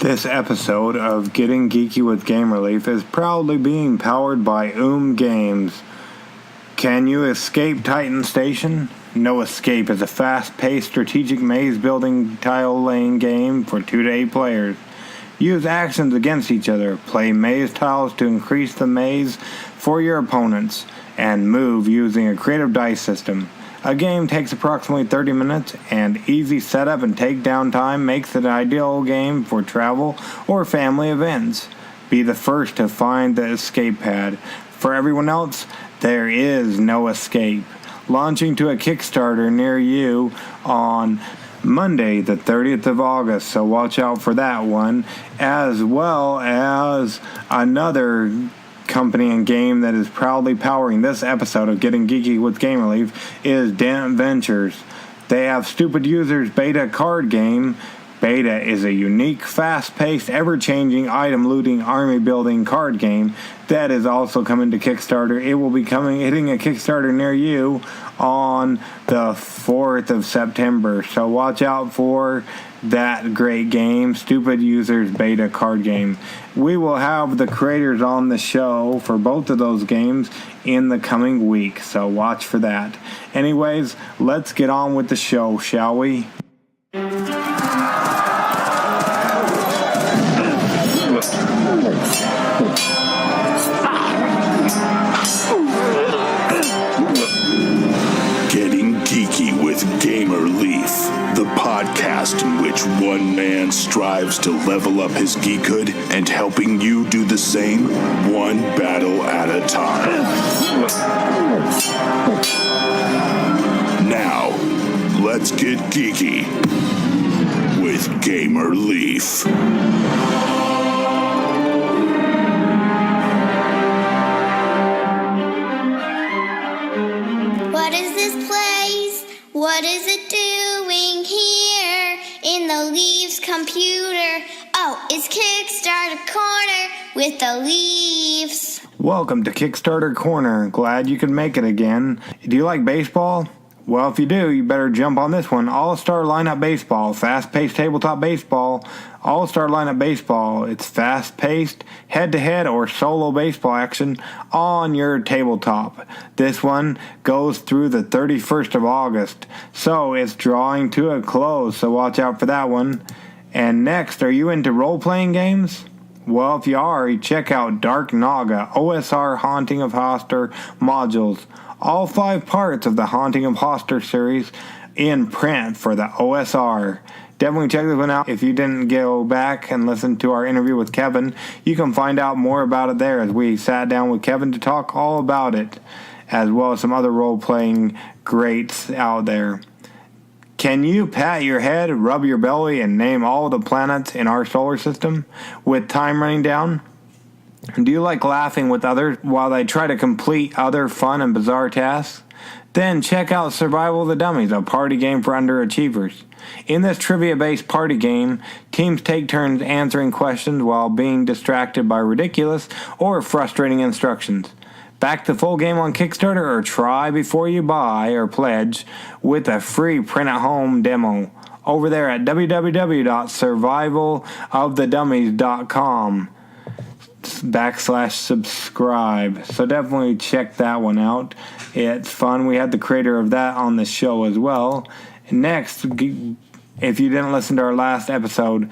This episode of Getting Geeky with Game Relief is proudly being powered by OOMM Games. Can you escape Titan Station? No Escape is a fast-paced strategic maze-building tile-laying game for 2 to 8 players. Use actions against each other, play maze tiles to increase the maze for your opponents, and move using a creative dice system. A game takes approximately 30 minutes, and easy setup and takedown time makes it an ideal game for travel or family events. Be the first to find the escape pad. For everyone else, there is no escape. Launching to a Kickstarter near you on Monday, the 30th of August, so watch out for that one, as well as another company and game that is proudly powering this episode of Getting Geeky with Game Relief is Dent Ventures. They have Stupid Users Beta card game. Beta is a unique, fast-paced, ever-changing item-looting, army-building card game that is also coming to Kickstarter. It will be hitting a Kickstarter near you on the 4th of September. So watch out for that great game, Stupid Users Beta card game. We will have the creators on the show for both of those games in the coming week, so watch for that. Anyways, let's get on with the show, shall we? Getting Geeky with Gamer Leaf, the podcast in which one man strives to level up his geekhood and helping you do the same, one battle at a time. Now, let's get geeky with Gamer Leaf. What is this place? What is it doing here in the Leafs computer? Oh, it's Kickstarter Corner with the Leafs. Welcome to Kickstarter Corner. Glad you could make it again. Do you like baseball? Well, if you do, you better jump on this one. All-Star Lineup Baseball, fast-paced tabletop baseball. All-Star Lineup Baseball. It's fast-paced, head-to-head or solo baseball action on your tabletop. This one goes through the 31st of August, so it's drawing to a close, so watch out for that one. And next, are you into role-playing games? Well, if you are, check out Dark Naga, OSR Haunting of Hastur modules. All 5 parts of the Haunting of Hastur series in print for the OSR. Definitely check this one out. If you didn't go back and listen to our interview with Kevin, you can find out more about it there as we sat down with Kevin to talk all about it, as well as some other role-playing greats out there. Can you pat your head, rub your belly, and name all the planets in our solar system with time running down? Do you like laughing with others while they try to complete other fun and bizarre tasks? Then check out Survival of the Dummies, a party game for underachievers. In this trivia-based party game, teams take turns answering questions while being distracted by ridiculous or frustrating instructions. Back the full game on Kickstarter or try before you buy or pledge with a free print-at-home demo over there at www.survivalofthedummies.com. /subscribe. So definitely check that one out. It's fun. We had the creator of that on the show as well. Next, if you didn't listen to our last episode,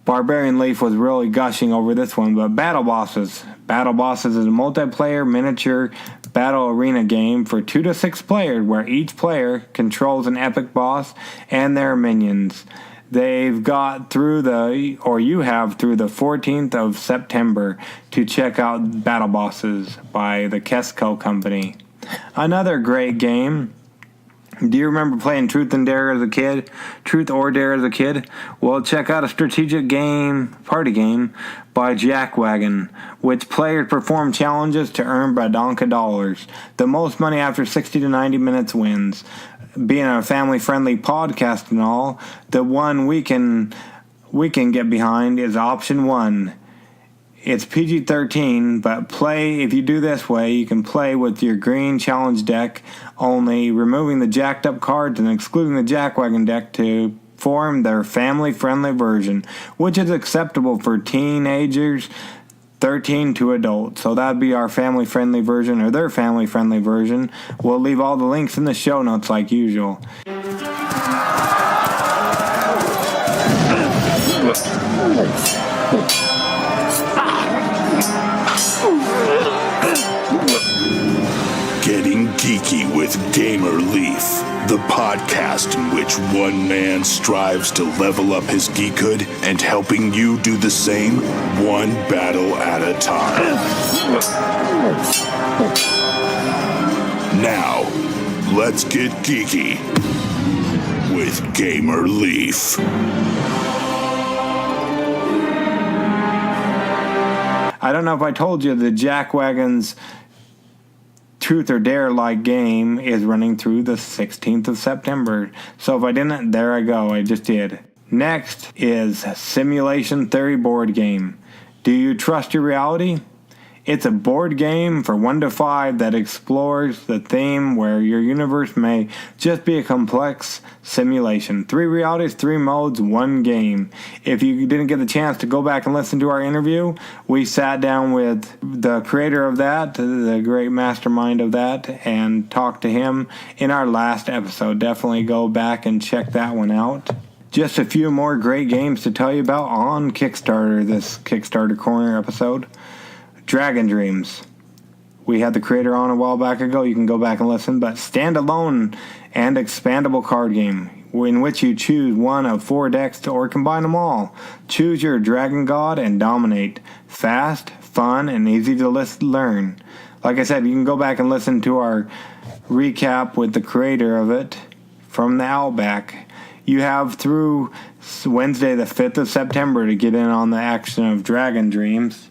Barbarian Leaf was really gushing over this one, but Battle Bosses. Battle Bosses is a multiplayer miniature battle arena game for 2 to 6 players where each player controls an epic boss and their minions. You have through the 14th of September to check out Battle Bosses by the Kesco Company. Another great game. Do you remember playing Truth or Dare as a kid? Well, check out a strategic party game by Jackwaggon, which players perform challenges to earn badonka dollars. The most money after 60 to 90 minutes wins. Being a family-friendly podcast and all, the one we can get behind is option 1. It's PG-13, but if you do this way, you can play with your green challenge deck, only removing the jacked up cards and excluding the Jackwaggon deck to form their family-friendly version, which is acceptable for teenagers 13 to adults. So that'd be our family-friendly version or their family-friendly version. We'll leave all the links in the show notes like usual. Getting Geeky with Gamer Leaf, the podcast in which one man strives to level up his geekhood and helping you do the same, one battle at a time. Now, let's get geeky with Gamer Leaf. I don't know if I told you the Jack Wagon's Truth or Dare like game is running through the 16th of September. So if I didn't, there I go. I just did. Next is Simulation Theory board game. Do you trust your reality? It's a board game for 1 to 5 that explores the theme where your universe may just be a complex simulation. 3 realities, 3 modes, 1 game. If you didn't get the chance to go back and listen to our interview, we sat down with the creator of that, the great mastermind of that, and talked to him in our last episode. Definitely go back and check that one out. Just a few more great games to tell you about on Kickstarter, this Kickstarter Corner episode. Dragon Dreams. We had the creator on a while back ago. You can go back and listen. But standalone and expandable card game in which you choose one of 4 decks or combine them all. Choose your dragon god and dominate. Fast, fun, and easy to learn. Like I said, you can go back and listen to our recap with the creator of it from the Outback. You have through Wednesday the 5th of September to get in on the action of Dragon Dreams.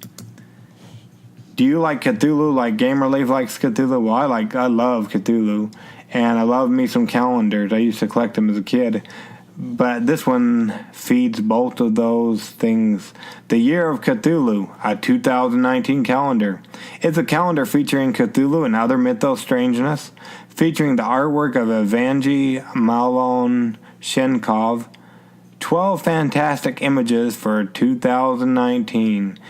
Do you like Cthulhu like Gamer Leaf likes Cthulhu? Well, I love Cthulhu, and I love me some calendars. I used to collect them as a kid. But this one feeds both of those things. The Year of Cthulhu, a 2019 calendar. It's a calendar featuring Cthulhu and other mythos strangeness, featuring the artwork of Evangy Malon Shenkov. 12 fantastic images for 2019.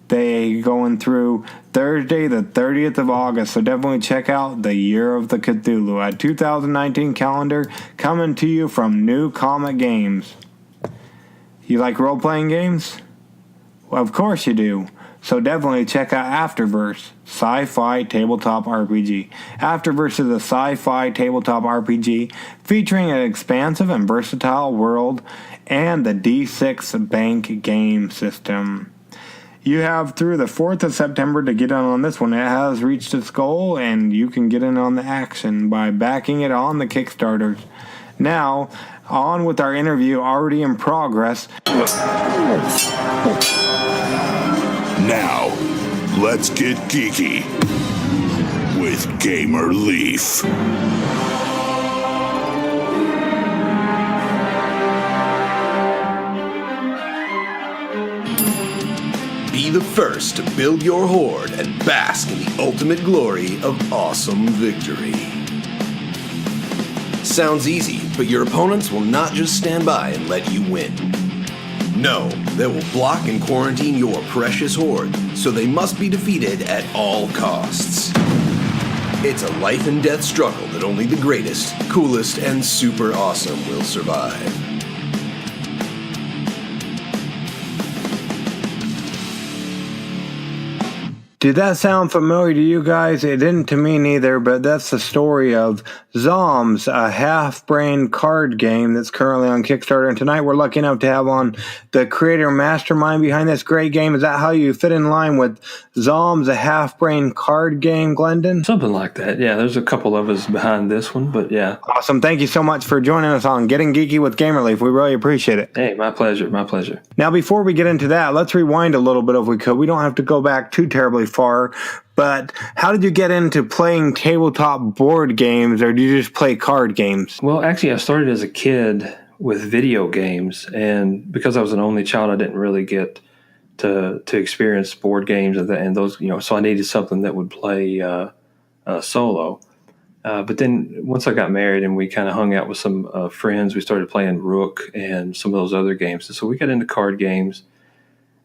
They going through Thursday, the 30th of August, so definitely check out the Year of the Cthulhu, a 2019 calendar coming to you from New Comic Games. You like role-playing games? Well, of course you do. So definitely check out Afterverse, sci-fi tabletop RPG. Afterverse is a sci-fi tabletop RPG featuring an expansive and versatile world and the D6 bank game system. You have through the 4th of September to get in on this one. It has reached its goal, and you can get in on the action by backing it on the Kickstarters. Now, on with our interview already in progress. Now, let's get geeky with Gamer Leaf. Be the first to build your horde and bask in the ultimate glory of awesome victory. Sounds easy, but your opponents will not just stand by and let you win. No, they will block and quarantine your precious horde, so they must be defeated at all costs. It's a life and death struggle that only the greatest, coolest, and super awesome will survive. Did that sound familiar to you guys? It didn't to me neither, but that's the story of Zombs, a half-brain card game that's currently on Kickstarter. And tonight we're lucky enough to have on the creator mastermind behind this great game. Is that how you fit in line with Zombs, a half-brain card game, Glendon? Something like that, yeah. There's a couple of us behind this one, but yeah. Awesome. Thank you so much for joining us on Getting Geeky with Gamer Leaf. We really appreciate it. Hey, my pleasure, my pleasure. Now, before we get into that, let's rewind a little bit if we could. We don't have to go back too terribly far, but how did you get into playing tabletop board games, or do you just play card games? Well, actually, I started as a kid with video games, and because I was an only child, I didn't really get to experience board games and those, so I needed something that would play solo. But then once I got married and we kind of hung out with some friends, we started playing Rook and some of those other games. And so we got into card games,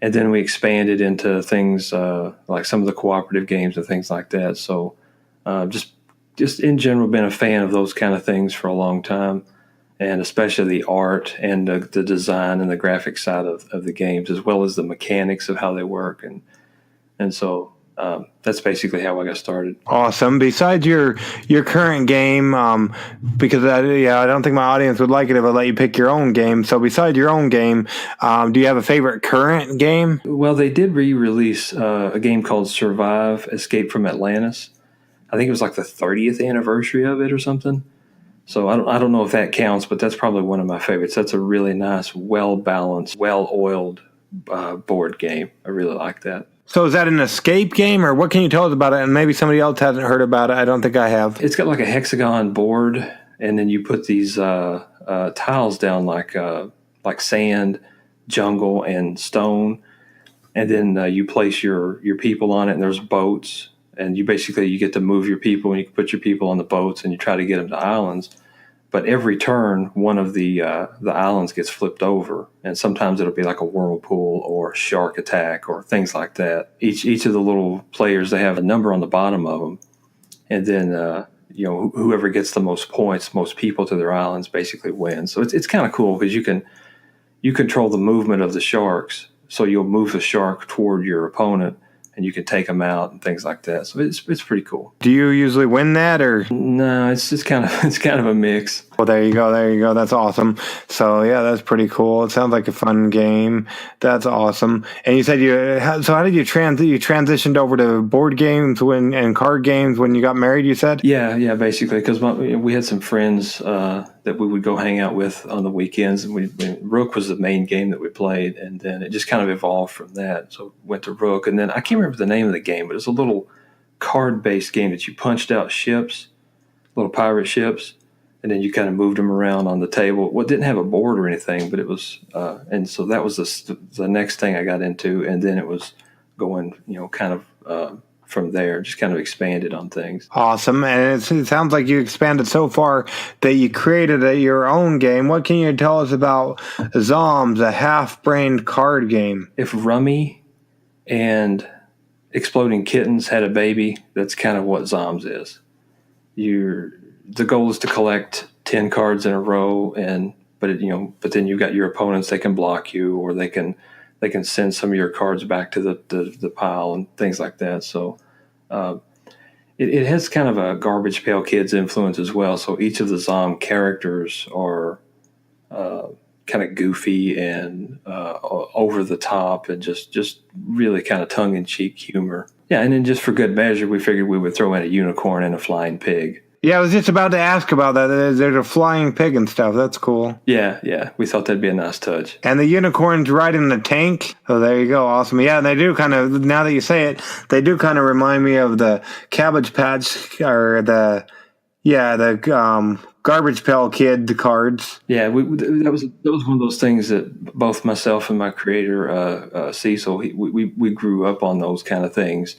and then we expanded into things like some of the cooperative games and things like that. So just in general, been a fan of those kind of things for a long time, and especially the art and the design and the graphic side of the games, as well as the mechanics of how they work. And so that's basically how I got started. Awesome. Besides your current game, because I don't think my audience would like it if I let you pick your own game. So besides your own game, do you have a favorite current game? Well, they did re-release a game called Survive: Escape from Atlantis. I think it was like the 30th anniversary of it or something. So I don't know if that counts, but that's probably one of my favorites. That's a really nice, well-balanced, well-oiled board game. I really like that. So is that an escape game, or what can you tell us about it? And maybe somebody else hasn't heard about it. I don't think I have. It's got like a hexagon board, and then you put these tiles down like sand, jungle, and stone, and then you place your people on it, and there's boats, and you get to move your people, and you can put your people on the boats, and you try to get them to islands. But every turn, one of the islands gets flipped over, and sometimes it'll be like a whirlpool or shark attack or things like that. Each of the little players, they have a number on the bottom of them, and then whoever gets the most points, most people to their islands, basically wins. So it's kind of cool because you control the movement of the sharks, so you'll move the shark toward your opponent, and you can take them out and things like that. So it's pretty cool. Do you usually win that, or? No, it's kind of a mix. Well, there you go. That's awesome. So yeah, that's pretty cool. It sounds like a fun game. That's awesome. And you said how did you transitioned over to board games and card games when you got married, you said? Yeah, basically, because we had some friends that we would go hang out with on the weekends, and Rook was the main game that we played, and then it just kind of evolved from that. So went to Rook, and then I can't remember the name of the game, but it was a little card-based game that you punched out ships, little pirate ships, and then you kind of moved them around on the table. Well, it didn't have a board or anything, but it was, and so that was the next thing I got into, and then it was going, kind of from there, just kind of expanded on things. Awesome. And it sounds like you expanded so far that you created your own game. What can you tell us about Zombs, a half-brained card game? If Rummy and Exploding Kittens had a baby, that's kind of what Zombs is. The goal is to collect 10 cards in a row, but then you've got your opponents. They can block you, or they can send some of your cards back to the pile and things like that. So it has kind of a Garbage Pail Kids influence as well. So each of the Zomb characters are kind of goofy and over the top, and just really kind of tongue in cheek humor. Yeah, and then just for good measure, we figured we would throw in a unicorn and a flying pig. Yeah, I was just about to ask about that. There's a flying pig and stuff. That's cool. Yeah. We thought that'd be a nice touch. And the unicorn's riding the tank. Oh, there you go. Awesome. Yeah, and they do kind of, now that you say it, they do kind of remind me of the Cabbage Patch, or the Garbage Pail Kid cards. Yeah, that was one of those things that both myself and my creator, Cecil, we grew up on those kind of things.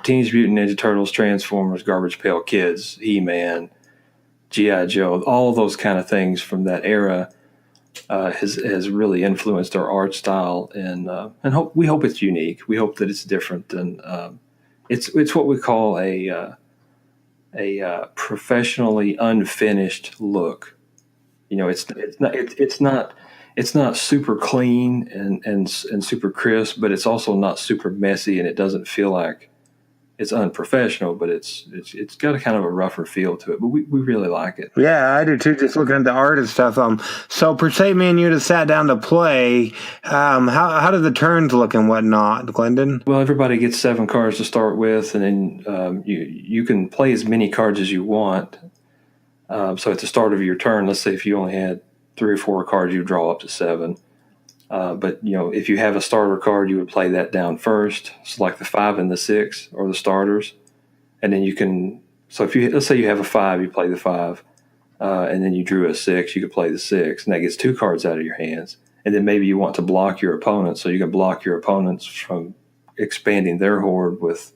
Teenage Mutant Ninja Turtles, Transformers, Garbage Pail Kids, He-Man, G.I. Joe, all those kind of things from that era has really influenced our art style, and we hope it's unique. We hope that it's different, and it's what we call a professionally unfinished look. It's not super clean and super crisp, but it's also not super messy, and it doesn't feel like it's unprofessional, but it's got a kind of a rougher feel to it. But we really like it. Yeah, I do too. Just looking at the art and stuff. So per se, me and you just sat down to play. How do the turns look and whatnot, Glendon? Well, everybody gets 7 cards to start with, and then you can play as many cards as you want. So at the start of your turn, let's say if you only had 3 or 4 cards, you draw up to 7. But if you have a starter card, you would play that down first. So like the 5 and the 6 are the starters, and then you can. So let's say you have a 5, you play the 5, and then you drew a 6, you could play the 6, and that gets 2 cards out of your hands. And then maybe you want to block your opponent, so you can block your opponents from expanding their horde with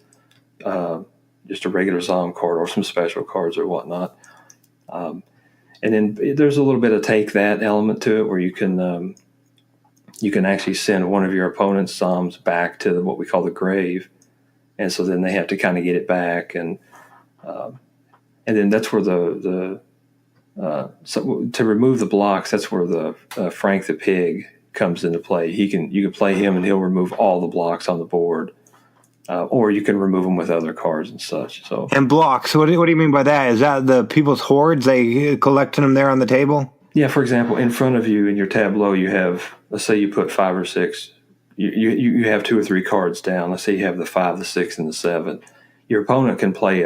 just a regular Zomb card or some special cards or whatnot. And then there's a little bit of take that element to it where you can actually send one of your opponent's Zombs back to what we call the grave. And so then they have to kind of get it back. And then that's where so to remove the blocks, that's where the Frank the Pig comes into play. You can play him and he'll remove all the blocks on the board. Or you can remove them with other cards and such. So And blocks, what do you mean by that? Is that the people's hoards, they collecting them there on the table? yeah, for example, in front of you in your tableau, you have, let's say you put 5 or 6, you have 2 or 3 cards down. Let's say you have the 5, the 6, and the 7. Your opponent can play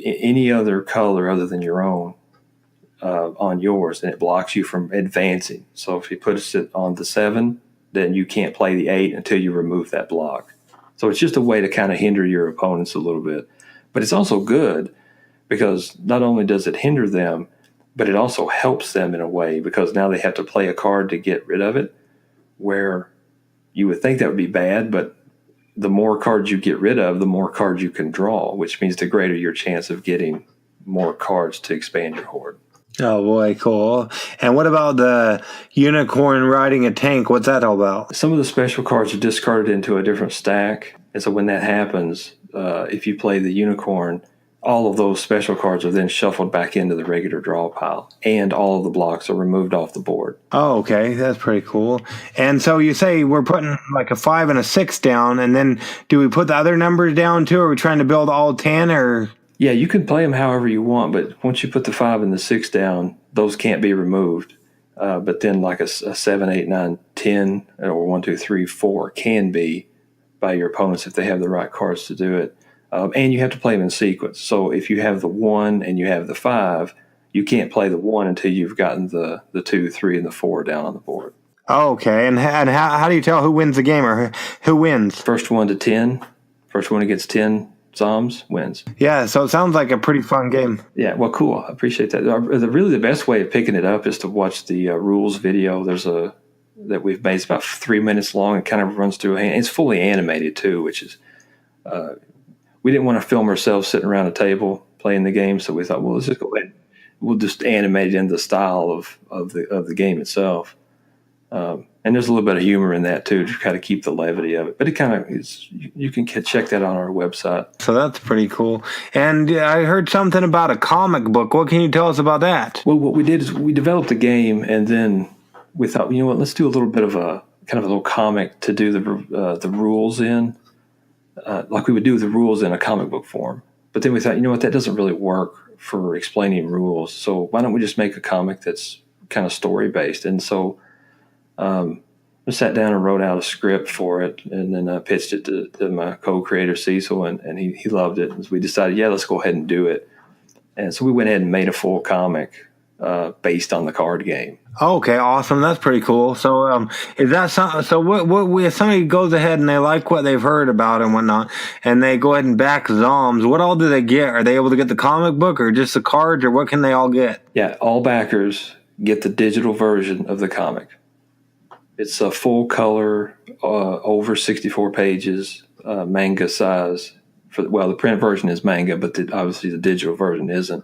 any other color other than your own on yours, and it blocks you from advancing. So if he puts it on the 7, then you can't play the 8 until you remove that block. So it's just a way to kind of hinder your opponents a little bit. But it's also good because not only does it hinder them, but it also helps them in a way because now they have to play a card to get rid of it, where you would think that would be bad, but the more cards you get rid of, the more cards you can draw, which means the greater your chance of getting more cards to expand your horde. Oh, boy, cool. And what about the unicorn riding a tank? What's that all about? Some of the special cards are discarded into a different stack. And so when that happens, if you play the unicorn, all of those special cards are then shuffled back into the regular draw pile. And all of the blocks are removed off the board. Oh, okay. That's pretty cool. And so you say we're putting like a 5 and a 6 down, and then do we put the other numbers down too? Or are we trying to build all 10 or... Yeah, you can play them however you want, but once you put the 5 and the 6 down, those can't be removed. But then like a 7, 8, 9, 10, or 1, 2, 3, 4 can be by your opponents if they have the right cards to do it. And you have to play them in sequence. So if you have the 1 and you have the 5, you can't play the 1 until you've gotten the 2, 3, and the 4 down on the board. Oh, okay. And how do you tell who wins the game or who wins? First one to 10. First one who gets 10 Zombs wins. Yeah, so it sounds like a pretty fun game. Yeah, well, cool. I appreciate that. Really, the best way of picking it up is to watch the rules video. There's that we've made. It's about 3 minutes long. It kind of runs through a hand. It's fully animated too, which is we didn't want to film ourselves sitting around a table playing the game, so we thought, well, let's just go ahead. We'll just animate it in the style of the game itself. And there's a little bit of humor in that too, to kind of keep the levity of it. But it kind of is. You can check that on our website. So that's pretty cool. And I heard something about a comic book. What can you tell us about that? Well, what we did is we developed a game, and then we thought, you know what, let's do a little bit of a kind of a little comic to do the rules in, like we would do the rules in a comic book form. But then we thought, you know what, that doesn't really work for explaining rules. So why don't we just make a comic that's kind of story based? And so I sat down and wrote out a script for it, and then I pitched it to my co-creator Cecil, and he loved it. And so we decided, yeah, let's go ahead and do it. And so we went ahead and made a full comic based on the card game. Okay, awesome. That's pretty cool. So, is that if somebody goes ahead and they like what they've heard about and whatnot, and they go ahead and back Zombs, what all do they get? Are they able to get the comic book or just the cards, or what can they all get? Yeah, all backers get the digital version of the comic. It's a full color, over 64 pages, manga size. The print version is manga, but obviously the digital version isn't.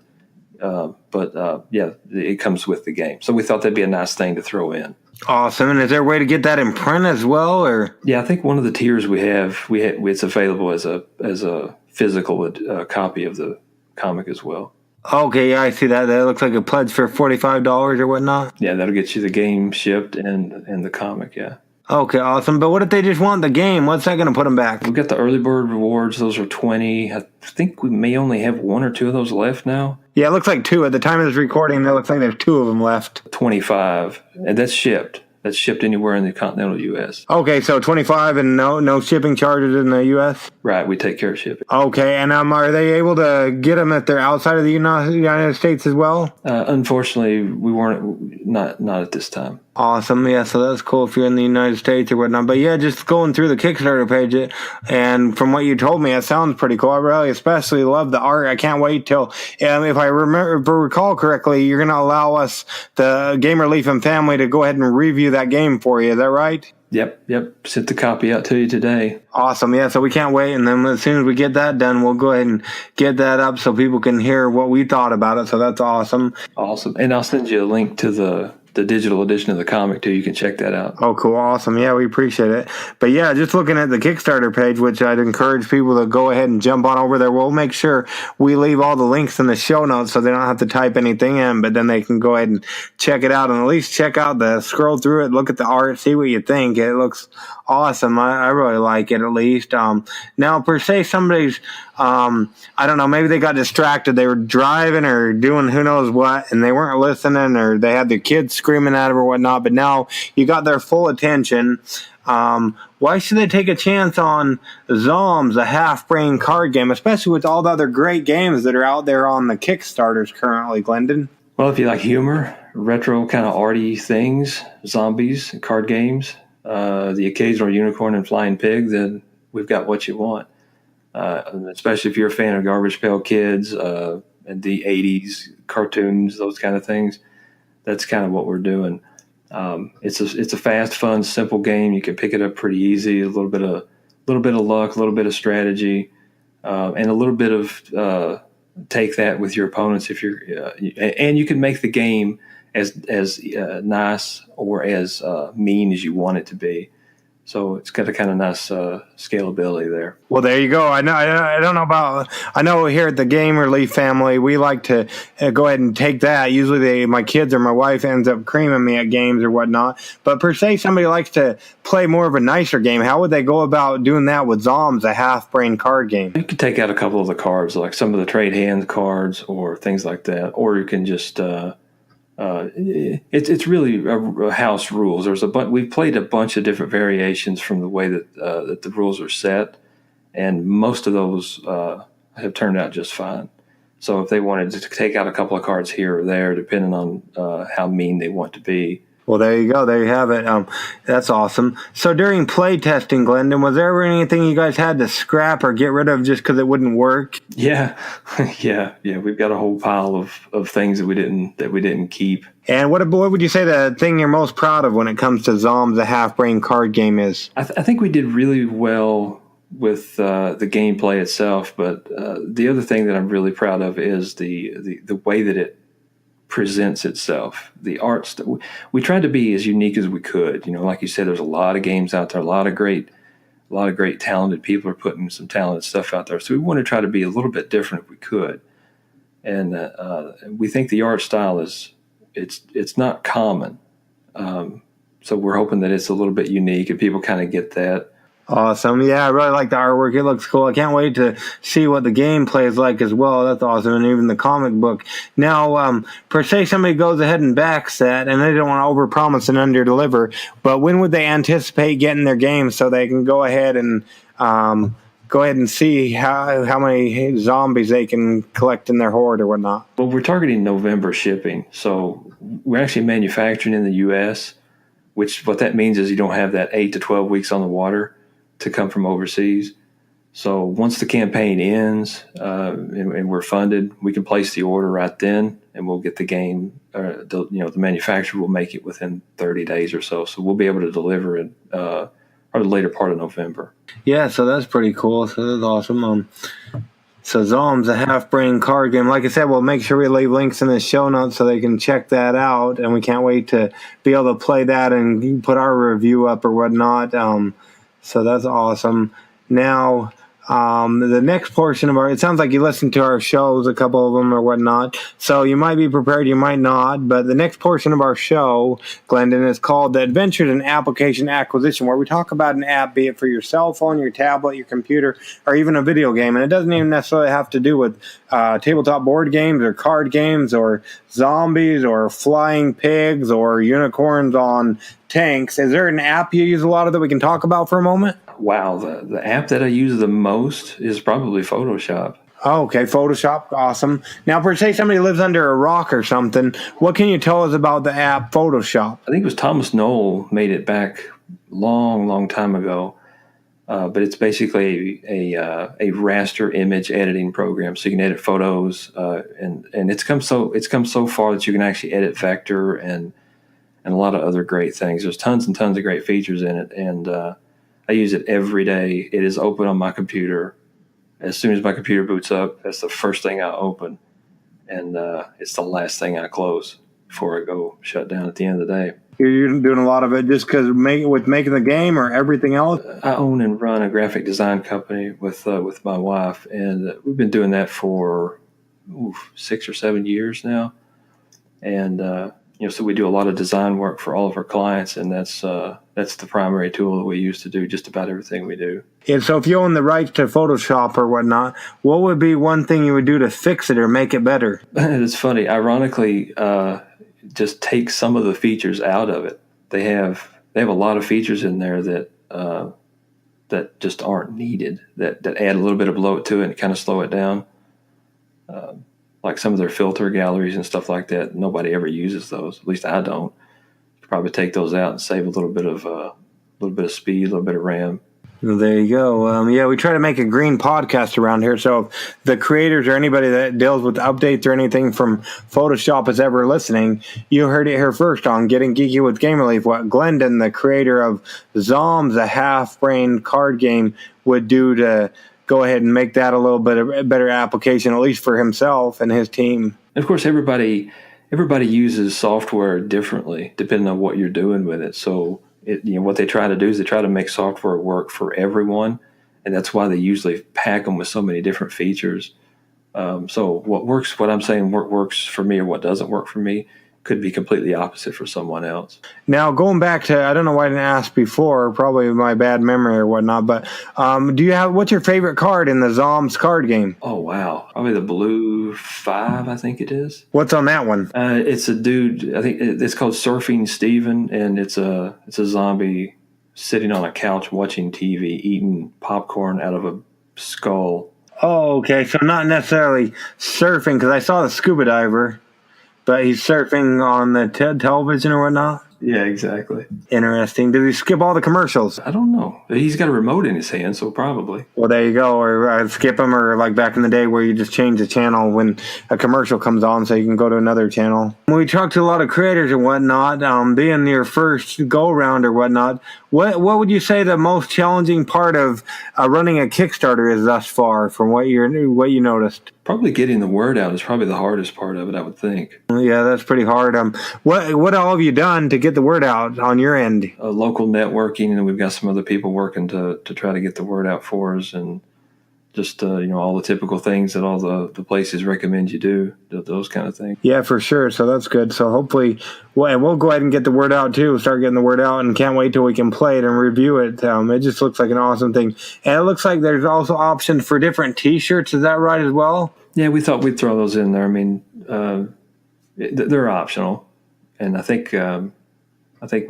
Yeah, it comes with the game. So we thought that'd be a nice thing to throw in. Awesome. And is there a way to get that in print as well, or? Yeah, I think one of the tiers we have, it's available as a physical copy of the comic as well. Okay, yeah, I see that. That looks like a pledge for $45 or whatnot. Yeah, that'll get you the game shipped and the comic, yeah. Okay, awesome. But what if they just want the game? What's that going to put them back? We've got the early bird rewards. Those are 20. I think we may only have 1 or 2 of those left now. Yeah, it looks like 2. At the time of this recording, it looks like there's 2 of them left. 25, and that's shipped. That's shipped anywhere in the continental U.S. Okay, so 25 and no shipping charges in the U.S.? Right, we take care of shipping. Okay, and are they able to get them if they're outside of the United States as well? Unfortunately, we weren't, not at this time. Awesome. Yeah, so that's cool if you're in the United States or whatnot. But yeah, just going through the Kickstarter page, and from what you told me, it sounds pretty cool. I really especially love the art. I can't wait till, if I recall correctly, you're going to allow us, the Gamer Leaf and family, to go ahead and review that game for you. Is that right? Yep. Sent the copy out to you today. Awesome. Yeah, so we can't wait. And then as soon as we get that done, we'll go ahead and get that up so people can hear what we thought about it. So that's awesome. Awesome. And I'll send you a link to the digital edition of the comic, too. You can check that out. Oh, cool. Awesome. Yeah, we appreciate it. But yeah, just looking at the Kickstarter page, which I'd encourage people to go ahead and jump on over there. We'll make sure we leave all the links in the show notes so they don't have to type anything in, but then they can go ahead and check it out and at least check out scroll through it, look at the art, see what you think. It looks awesome. I really like it, at least. Now, per se, somebody's, I don't know, maybe they got distracted. They were driving or doing who knows what, and they weren't listening, or they had their kids screaming at them or whatnot, but now you got their full attention. Why should they take a chance on Zombs, a half-brain card game, especially with all the other great games that are out there on the Kickstarters currently, Glendon? Well, if you like humor, retro kind of arty things, zombies, card games, the occasional unicorn and flying pig, then we've got what you want. Especially if you're a fan of Garbage Pail Kids and the 80s cartoons, those kind of things. That's kind of what we're doing. It's a fast, fun, simple game. You can pick it up pretty easy. A little bit of luck, a little bit of strategy, and a little bit of take that with your opponents. If you're and you can make the game as nice or as mean as you want it to be. So it's got a kind of nice scalability there. Well, there you go. I know here at the Gamer Leaf family, we like to go ahead and take that. Usually my kids or my wife ends up creaming me at games or whatnot. But per se, somebody likes to play more of a nicer game. How would they go about doing that with Zombs, a half-brain card game? You can take out a couple of the cards, like some of the trade hand cards or things like that. Or you can just... it's really a house rules. We've played a bunch of different variations from the way that the rules are set, and most of those have turned out just fine. So if they wanted to take out a couple of cards here or there, depending on how mean they want to be. Well, there you go. There you have it. That's awesome. So during play testing, Glendon, was there ever anything you guys had to scrap or get rid of just because it wouldn't work? Yeah. yeah. We've got a whole pile of things that we didn't keep. And what would you say the thing you're most proud of when it comes to Zombs, the half-brain card game is? I think we did really well with the gameplay itself, but the other thing that I'm really proud of is the way that it presents itself. The arts, we tried to be as unique as we could. Like you said, there's a lot of games out there, a lot of great talented people are putting some talented stuff out there. So we want to try to be a little bit different if we could. And we think the art style it's not common. So we're hoping that it's a little bit unique and people kind of get that. Awesome. Yeah, I really like the artwork. It looks cool. I can't wait to see what the gameplay is like as well. That's awesome. And even the comic book. Now, per se, somebody goes ahead and backs that, and they don't want to overpromise and underdeliver, but when would they anticipate getting their game so they can go ahead and see how many zombies they can collect in their horde or whatnot? Well, we're targeting November shipping. So we're actually manufacturing in the U.S., which what that means is you don't have that 8 to 12 weeks on the water to come from overseas. So once the campaign ends and we're funded, we can place the order right then, and we'll get the game. The manufacturer will make it within 30 days or so. So we'll be able to deliver it or the later part of November. Yeah, so that's pretty cool. So that's awesome. So Zombs, a half-brain card game. Like I said, we'll make sure we leave links in the show notes so they can check that out, and we can't wait to be able to play that and put our review up or whatnot. So that's awesome. Now, the next portion of it sounds like you listened to our shows, a couple of them or whatnot. So you might be prepared, you might not. But the next portion of our show, Glendon, is called The Adventures in Application Acquisition, where we talk about an app, be it for your cell phone, your tablet, your computer, or even a video game. And it doesn't even necessarily have to do with tabletop board games or card games or zombies or flying pigs or unicorns on tanks. Is there an app you use a lot of that we can talk about for a moment? Wow, the app that I use the most is probably Photoshop. Oh, okay, Photoshop, awesome. Now, per se, somebody lives under a rock or something. What can you tell us about the app Photoshop? I think it was Thomas Knoll made it back long time ago, but it's basically a raster image editing program, so you can edit photos, and it's come so far that you can actually edit vector and and a lot of other great things. There's tons and tons of great features in it, and I use it every day. It is open on my computer. As soon as my computer boots up, that's the first thing I open, and it's the last thing I close before I go shut down at the end of the day. You're doing a lot of it just because with making the game or everything else? I own and run a graphic design company with my wife, and we've been doing that for 6 or 7 years now. And so we do a lot of design work for all of our clients, and that's the primary tool that we use to do just about everything we do. And so if you own the rights to Photoshop or whatnot, what would be one thing you would do to fix it or make it better? It's funny. Ironically, just take some of the features out of it. They have a lot of features in there that just aren't needed, that add a little bit of bloat to it and kind of slow it down. Like some of their filter galleries and stuff like that. Nobody ever uses those. At least I don't. You could probably take those out and save a little bit of speed, a little bit of RAM. Well, there you go. We try to make a green podcast around here. So if the creators or anybody that deals with updates or anything from Photoshop is ever listening, you heard it here first on Getting Geeky with Game Relief. What Glendon, the creator of Zombs, a half-brain card game, would do to go ahead and make that a little bit of a better application, at least for himself and his team. And of course, everybody uses software differently depending on what you're doing with it. So what they try to do is they try to make software work for everyone, and that's why they usually pack them with so many different features. So what I'm saying works for me or what doesn't work for me could be completely opposite for someone else. Now, going back to, I don't know why I didn't ask before, probably my bad memory or whatnot, but what's your favorite card in the Zombs card game? Oh, wow. Probably the blue 5, I think it is. What's on that one? It's a dude, I think it's called Surfing Steven, and it's a zombie sitting on a couch watching TV, eating popcorn out of a skull. Oh, okay. So not necessarily surfing, because I saw the scuba diver. But he's surfing on the television or whatnot? Yeah, exactly. Interesting. Did he skip all the commercials? I don't know. He's got a remote in his hand, so probably. Well, there you go. Or skip them, or like back in the day where you just change the channel when a commercial comes on so you can go to another channel. When we talked to a lot of creators and whatnot, being your first go-round or whatnot, what would you say the most challenging part of running a Kickstarter is thus far from what you noticed? Probably getting the word out is probably the hardest part of it, I would think. Yeah, that's pretty hard. What all have you done to get the word out on your end? Local networking, and we've got some other people working to try to get the word out for us, and just all the typical things that all the places recommend you do, those kind of things. Yeah, for sure. So that's good. So hopefully, we'll go ahead and get the word out too. Start getting the word out, and can't wait till we can play it and review it. It just looks like an awesome thing, and it looks like there's also options for different T-shirts. Is that right as well? Yeah, we thought we'd throw those in there. I mean, they're optional, and I think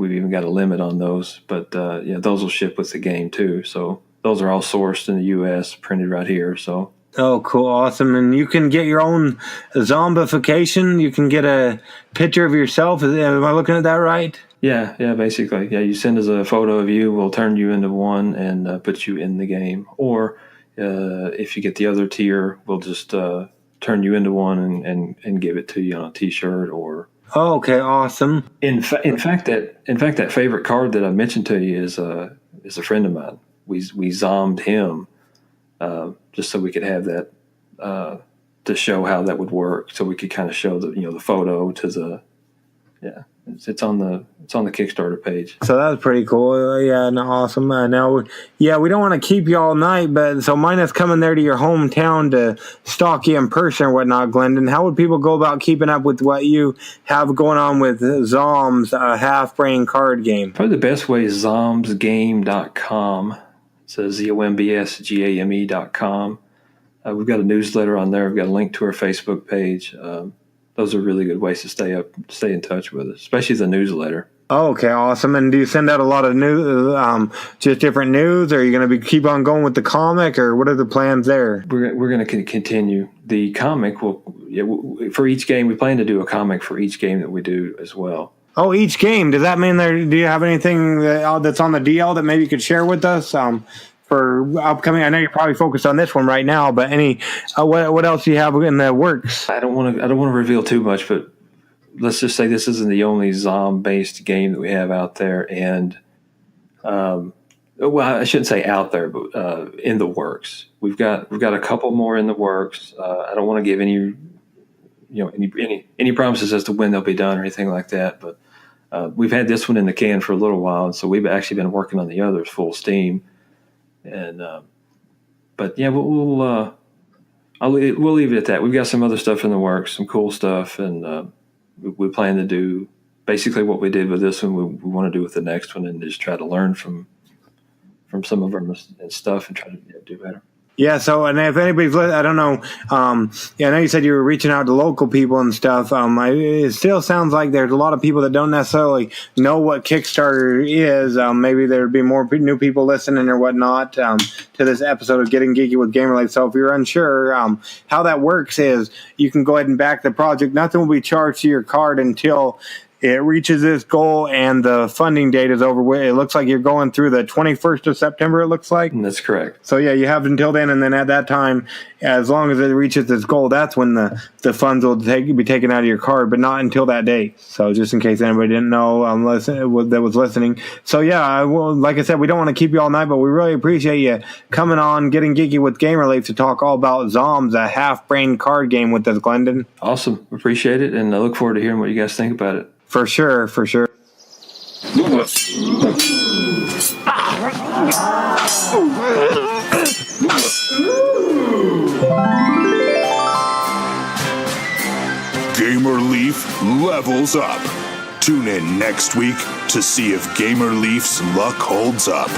we've even got a limit on those. But those will ship with the game too. So those are all sourced in the U.S., printed right here. So. Oh, cool, awesome! And you can get your own zombification. You can get a picture of yourself. Am I looking at that right? Yeah, basically. Yeah, you send us a photo of you. We'll turn you into one and put you in the game. Or if you get the other tier, we'll just turn you into one and give it to you on a T-shirt or. Oh, okay, awesome. In fact, that favorite card that I mentioned to you is a friend of mine. We zombed him just so we could have that to show how that would work. So we could kind of show the photo to the It's on the Kickstarter page. So that's pretty cool. Awesome. Now, we don't want to keep you all night, but so minus coming there to your hometown to stalk you in person or whatnot, Glendon, how would people go about keeping up with what you have going on with Zombs, a half-brain card game? Probably the best way is zombsgame.com. It says ZOMBSGAME.com. We've got a newsletter on there. We've got a link to our Facebook page. Those are really good ways to stay in touch with us, especially the newsletter. Oh, okay, awesome. And do you send out a lot of news, just different news, or are you going to keep on going with the comic, or what are the plans there? We're going to continue. The comic for each game, we plan to do a comic for each game that we do as well. Oh, each game. Does that mean do you have anything that's on the DL that maybe you could share with us? For upcoming, I know you're probably focused on this one right now, but any what else do you have in the works? I don't want to reveal too much, but let's just say this isn't the only Zombs-based game that we have out there, and well, I shouldn't say out there, but in the works. We've got a couple more in the works. I don't want to give any promises as to when they'll be done or anything like that, but we've had this one in the can for a little while, and so we've actually been working on the others full steam. And but yeah, we'll leave it at that. We've got some other stuff in the works, some cool stuff, and we plan to do basically what we did with this one. We want to do with the next one, and just try to learn from some of our stuff and try to do better. Yeah, so, and if anybody's, I don't know, I know you said you were reaching out to local people and stuff. It still sounds like there's a lot of people that don't necessarily know what Kickstarter is. Maybe there'd be more new people listening or whatnot to this episode of Getting Geeky with Gamer Life. So if you're unsure, how that works is you can go ahead and back the project. Nothing will be charged to your card until it reaches its goal and the funding date is over. It looks like you're going through the 21st of September, it looks like. That's correct. So, yeah, you have until then, and then at that time, as long as it reaches its goal, that's when the funds will be taken out of your card, but not until that date. So just in case anybody didn't know that was listening. So, yeah, like I said, we don't want to keep you all night, but we really appreciate you coming on, Getting Geeky with Gamer Life to talk all about Zombs, a half-brain card game with us, Glendon. Awesome. Appreciate it, and I look forward to hearing what you guys think about it. For sure, for sure. Gamer Leaf levels up. Tune in next week to see if Gamer Leaf's luck holds up.